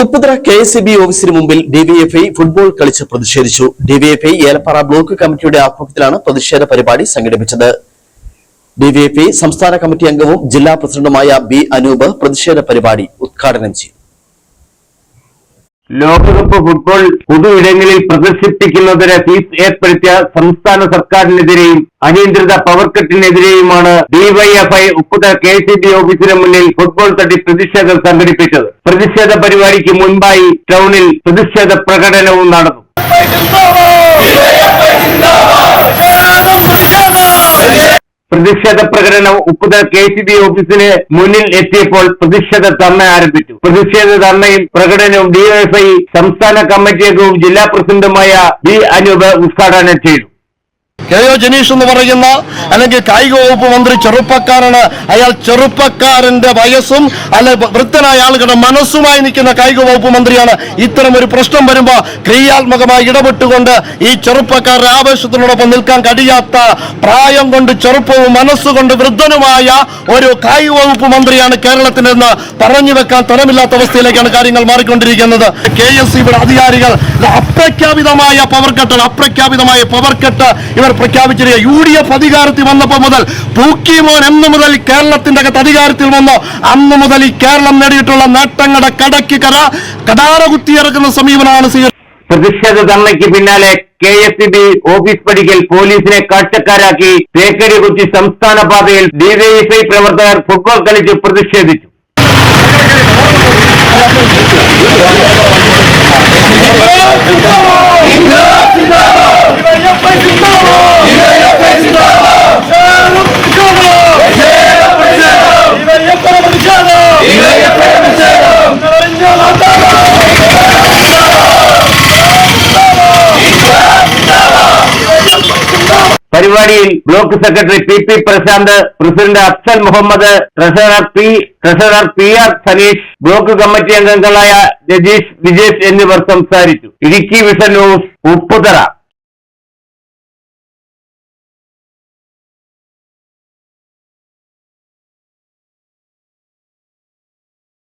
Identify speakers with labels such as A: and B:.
A: Upputhara KSEB ഓഫീസിന് മുമ്പിൽ DYFI football കളിച്ച് പ്രതിഷേധിച്ചു. ഡിവൈഎഫ്ഐ ഏലപ്പാറ ബ്ലോക്ക് കമ്മിറ്റിയുടെ ആഭിമുഖ്യത്തിലാണ് പ്രതിഷേധ പരിപാടി സംഘടിപ്പിച്ചത്. ഡിവൈഎഫ്ഐ സംസ്ഥാന കമ്മിറ്റി അംഗവും ജില്ലാ പ്രസിഡന്റുമായ ബി അനൂപ് പ്രതിഷേധ പരിപാടി ഉദ്ഘാടനം ചെയ്തു.
B: ലോകകപ്പ് ഫുട്ബോൾ പൊതു ഇടങ്ങളിൽ പ്രദർശിപ്പിക്കുന്നതിന് ഫീസ് ഏർപ്പെടുത്തിയ സംസ്ഥാന സർക്കാരിനെതിരെയും അനിയന്ത്രിത പവർ കട്ടിനെതിരെയുമാണ് ഡിവൈഎഫ്ഐ ഉപ്പുതറ KSEB ഓഫീസിന് മുന്നിൽ ഫുട്ബോൾ തട്ടി പ്രതിഷേധം സംഘടിപ്പിച്ചത്. പ്രതിഷേധ പരിപാടിക്ക് മുൻപായി ടൗണിൽ പ്രതിഷേധ പ്രകടനവും നടന്നു. പ്രതിഷേധ പ്രകടനം ഉപ്പുതറ KSEB ഓഫീസിന് മുന്നിൽ എത്തിയപ്പോൾ പ്രതിഷേധ ധർണ ആരംഭിച്ചു. പ്രതിഷേധ ധർണയും പ്രകടനവും ഡിവൈഎഫ്ഐ സംസ്ഥാന കമ്മിറ്റി അംഗവും ജില്ലാ പ്രസിഡന്റുമായ ബി അനൂപ് ഉദ്ഘാടനം ചെയ്തു.
C: KO ജനീഷ് എന്ന് പറയുന്ന അല്ലെങ്കിൽ കായിക വകുപ്പ് മന്ത്രി ചെറുപ്പക്കാരന്. അയാൾ ചെറുപ്പക്കാരന്റെ വയസ്സും അല്ലെ വൃദ്ധനായ ആളുകളുടെ മനസ്സുമായി നിൽക്കുന്ന കായിക വകുപ്പ് മന്ത്രിയാണ്. ഇത്തരം ഒരു പ്രശ്നം വരുമ്പോൾ ക്രിയാത്മകമായി ഇടപെട്ടുകൊണ്ട് ഈ ചെറുപ്പക്കാരുടെ ആവേശത്തിനോടൊപ്പം നിൽക്കാൻ കഴിയാത്ത പ്രായം കൊണ്ട് ചെറുപ്പവും മനസ്സുകൊണ്ട് വൃദ്ധനുമായ ഒരു കായിക വകുപ്പ് മന്ത്രിയാണ് കേരളത്തിനെന്ന് പറഞ്ഞു വെക്കാൻ തരമില്ലാത്ത അവസ്ഥയിലേക്കാണ് കാര്യങ്ങൾ മാറിക്കൊണ്ടിരിക്കുന്നത്. KSEB അധികാരികൾ അപ്രഖ്യാപിതമായ പവർ കട്ട് ഇവർ പ്രഖ്യാപിച്ചിരിക്കുക. UDF അധികാരത്തിൽ വന്നപ്പോൾ മുതൽ പൂക്കിമോൻ എന്ന് മുതൽ കേരളത്തിന്റെ അധികാരത്തിൽ വന്നോ അന്ന് മുതൽ ഈ കേരളം നേടിയിട്ടുള്ള നേട്ടങ്ങളുടെ കടക്ക് കടാര കുത്തിയിറക്കുന്ന സമീപനമാണ് സ്വീകരിച്ചത്.
B: പ്രതിഷേധ ധർണയ്ക്ക് പിന്നാലെ KSEB ഓഫീസ് പടിക്കൽ പോലീസിനെ കാഴ്ചക്കാരാക്കി തേക്കടി കൊച്ചി സംസ്ഥാന പാതയിൽ ഡിവൈഎഫ്ഐ പ്രവർത്തകർ ഫുട്ബോൾ കളിച്ച് പ്രതിഷേധിച്ചു. പരിപാടിയിൽ block secretary PP Prashanth, president Afsal Muhammad, treasurer PR Sanish, block committee അംഗങ്ങളായ രജീഷ്, വിജേഷ് എന്നിവർ സംസാരിച്ചു. Idukki vision news, Upputhara.